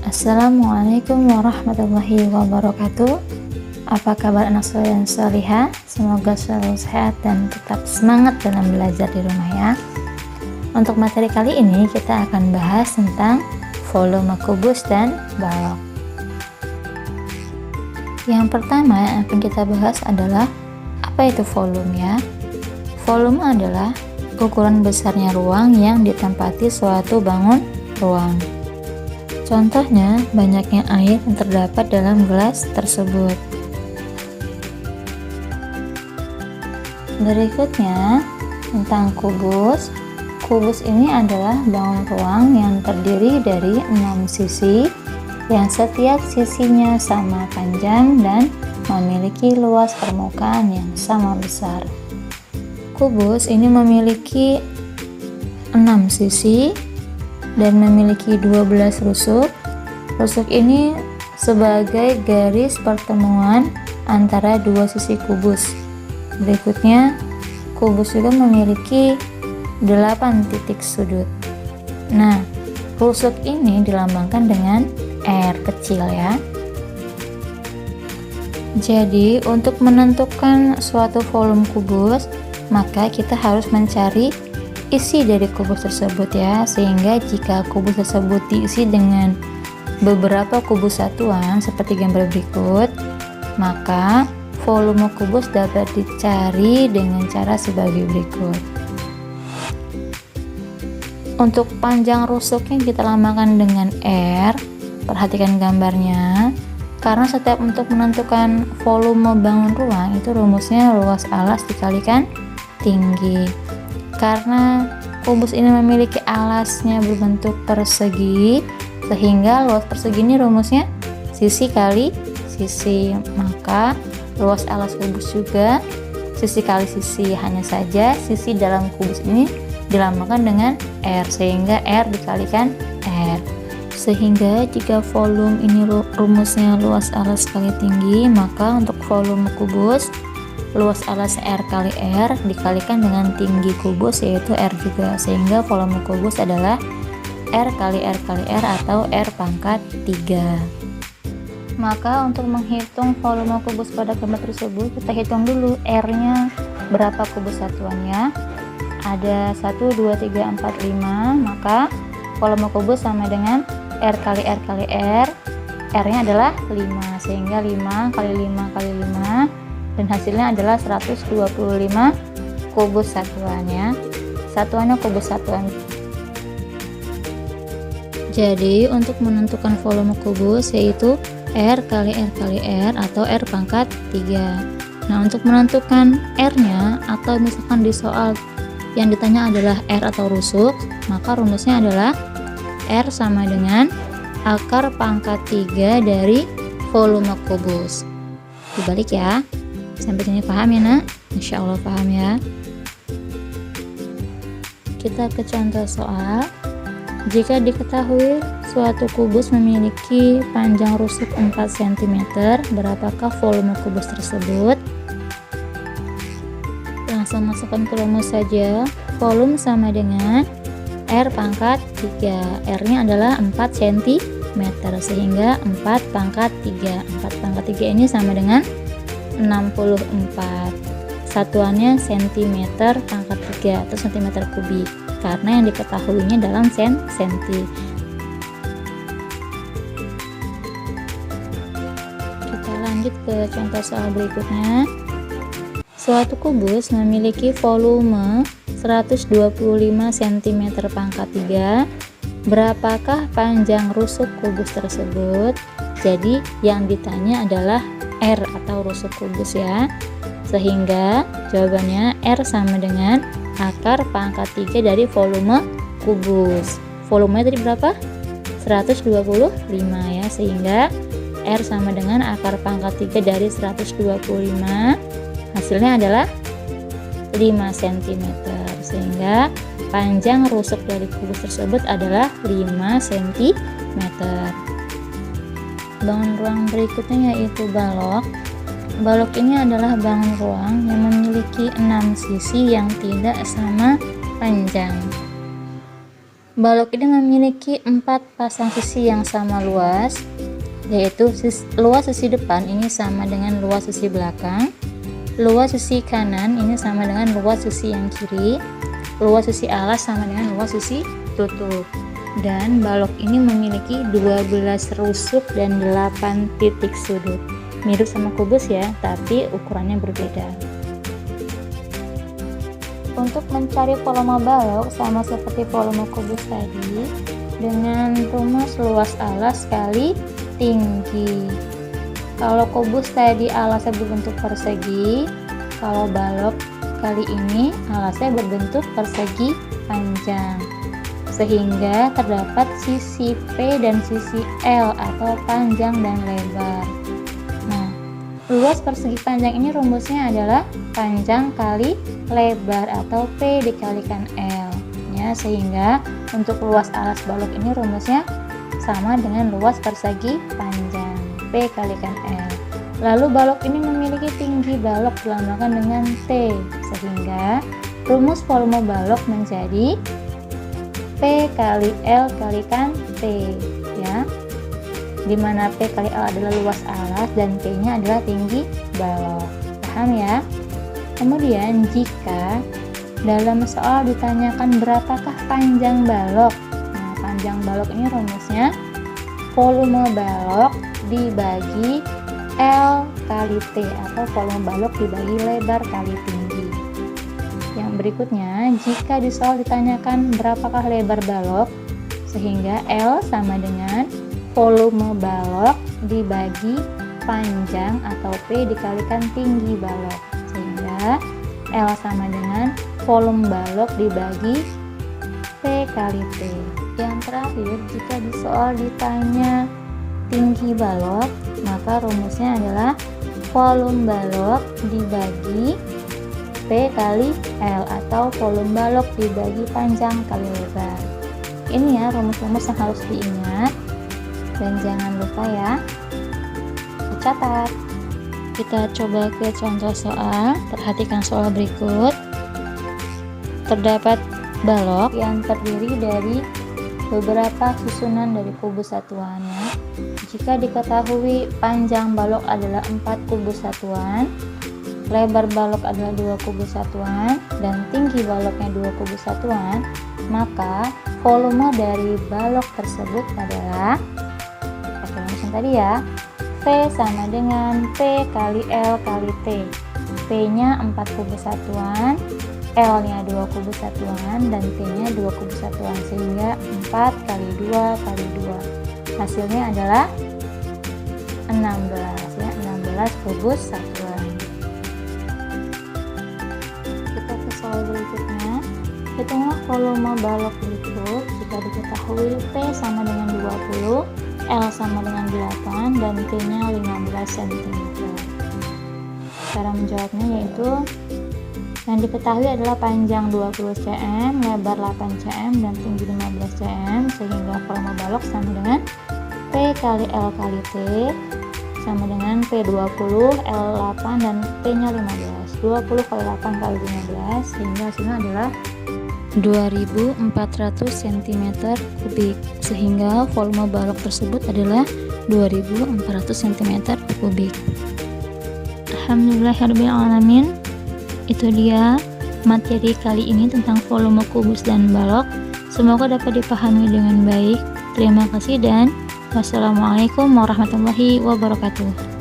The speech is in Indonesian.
Assalamualaikum warahmatullahi wabarakatuh. Apa kabar anak soleh dan solihah? Semoga selalu sehat dan tetap semangat dalam belajar di rumah ya. Untuk materi kali ini kita akan bahas tentang volume kubus dan balok. Yang pertama yang akan kita bahas adalah apa itu volume ya. Volume adalah ukuran besarnya ruang yang ditempati suatu bangun ruang. Contohnya, banyaknya air yang terdapat dalam gelas tersebut. Berikutnya, tentang kubus. Kubus ini adalah bangun ruang yang terdiri dari 6 sisi, yang setiap sisinya sama panjang dan memiliki luas permukaan yang sama besar. Kubus ini memiliki 6 sisi dan memiliki 12 rusuk. Rusuk ini sebagai garis pertemuan antara dua sisi kubus. Berikutnya, kubus juga memiliki 8 titik sudut. Nah, rusuk ini dilambangkan dengan R kecil ya. Jadi, untuk menentukan suatu volume kubus, maka kita harus mencari isi dari kubus tersebut ya, sehingga jika kubus tersebut diisi dengan beberapa kubus satuan seperti gambar berikut, maka volume kubus dapat dicari dengan cara sebagai berikut. Untuk panjang rusuknya kita lambangkan dengan R. Perhatikan gambarnya, karena setiap untuk menentukan volume bangun ruang itu rumusnya luas alas dikalikan tinggi. Karena kubus ini memiliki alasnya berbentuk persegi, sehingga luas persegi ini rumusnya sisi kali sisi, maka luas alas kubus juga sisi kali sisi. Hanya saja sisi dalam kubus ini dilambangkan dengan R, sehingga R dikalikan R. Sehingga jika volume ini rumusnya luas alas kali tinggi, maka untuk volume kubus luas alas R kali R dikalikan dengan tinggi kubus yaitu R juga, sehingga volume kubus adalah R kali R kali R atau R pangkat 3. Maka untuk menghitung volume kubus pada gambar tersebut, kita hitung dulu R nya berapa kubus satuannya. Ada 1, 2, 3, 4, 5, maka volume kubus sama dengan R kali R kali R. R nya adalah 5, sehingga 5 kali 5 kali 5, dan hasilnya adalah 125 kubus satuannya. Satuannya kubus satuan. Jadi untuk menentukan volume kubus yaitu R kali R kali R atau R pangkat 3. Nah, untuk menentukan R nya, atau misalkan di soal yang ditanya adalah R atau rusuk, maka rumusnya adalah R sama dengan akar pangkat 3 dari volume kubus. Dibalik ya. Sampai sini paham ya nak? Insya Allah paham ya. Kita ke contoh soal. Jika diketahui suatu kubus memiliki panjang rusuk 4 cm, berapakah volume kubus tersebut? Langsung masukkan ke rumus saja. Volume sama dengan R pangkat 3. R nya adalah 4 cm, sehingga 4 pangkat 3. 4 pangkat 3 ini sama dengan 64. Satuannya cm pangkat 3 atau cm kubik, karena yang diketahuinya dalam senti. Kita lanjut ke contoh soal berikutnya. Suatu kubus memiliki volume 125 cm pangkat 3. Berapakah panjang rusuk kubus tersebut? Jadi yang ditanya adalah R atau rusuk kubus ya, sehingga jawabannya R sama dengan akar pangkat 3 dari volume kubus. Volumenya tadi berapa? 125 ya, sehingga R sama dengan akar pangkat 3 dari 125, hasilnya adalah 5 cm, sehingga panjang rusuk dari kubus tersebut adalah 5 cm. Bangun ruang berikutnya yaitu balok. Balok ini adalah bangun ruang yang memiliki 6 sisi yang tidak sama panjang. Balok ini memiliki 4 pasang sisi yang sama luas, yaitu luas sisi depan ini sama dengan luas sisi belakang, luas sisi kanan ini sama dengan luas sisi yang kiri, luas sisi alas sama dengan luas sisi tutup. Dan balok ini memiliki 12 rusuk dan 8 titik sudut. Mirip sama kubus ya, tapi ukurannya berbeda. Untuk mencari volume balok sama seperti volume kubus tadi, dengan rumus luas alas kali tinggi. Kalau kubus tadi alasnya berbentuk persegi, kalau balok kali ini alasnya berbentuk persegi panjang, sehingga terdapat sisi P dan sisi L atau panjang dan lebar. Nah, luas persegi panjang ini rumusnya adalah panjang kali lebar atau P dikalikan L ya, sehingga untuk luas alas balok ini rumusnya sama dengan luas persegi panjang P kalikan L. Lalu balok ini memiliki tinggi balok dilambangkan dengan T, sehingga rumus volume balok menjadi P kali L kalikan T ya, dimana P kali L adalah luas alas dan T nya adalah tinggi balok. Paham ya? Kemudian jika dalam soal ditanyakan berapakah panjang balok, nah panjang balok ini rumusnya volume balok dibagi L kali T atau volume balok dibagi lebar kali tinggi. Yang berikutnya, jika di soal ditanyakan berapakah lebar balok, sehingga L sama dengan volume balok dibagi panjang atau P dikalikan tinggi balok, sehingga L sama dengan volume balok dibagi P kali T. Yang terakhir, jika di soal ditanya tinggi balok, maka rumusnya adalah volume balok dibagi P kali L atau volume balok dibagi panjang kali lebar. Ini ya rumus-rumus yang harus diingat, dan jangan lupa ya dicatat. Kita coba ke contoh soal. Perhatikan soal berikut. Terdapat balok yang terdiri dari beberapa susunan dari kubus satuannya. Jika diketahui panjang balok adalah 4 kubus satuan, lebar balok adalah 2 kubus satuan, dan tinggi baloknya 2 kubus satuan, maka volume dari balok tersebut adalah, pakai rumus yang tadi ya, P sama dengan P kali L kali T. P nya 4 kubus satuan, L nya 2 kubus satuan, dan T nya 2 kubus satuan, sehingga 4 kali 2 kali 2 hasilnya adalah 16 ya, 16 kubus satuan. Kita ke soal berikutnya. Hitunglah volume balok berikut jika diketahui P sama dengan 20, L sama dengan 8, dan T nya 15 cm. Cara menjawabnya yaitu yang diketahui adalah panjang 20 cm, lebar 8 cm, dan tinggi 15 cm, sehingga volume balok sama dengan P kali L kali T sama dengan P20, L8, dan T nya 15. 20 kali 8 kali 15, sehingga hasilnya adalah 2400 cm kubik, sehingga volume balok tersebut adalah 2400 cm kubik. Alhamdulillahirrahmanirrahim. Itu dia materi kali ini tentang volume kubus dan balok. Semoga dapat dipahami dengan baik. Terima kasih dan wassalamualaikum warahmatullahi wabarakatuh.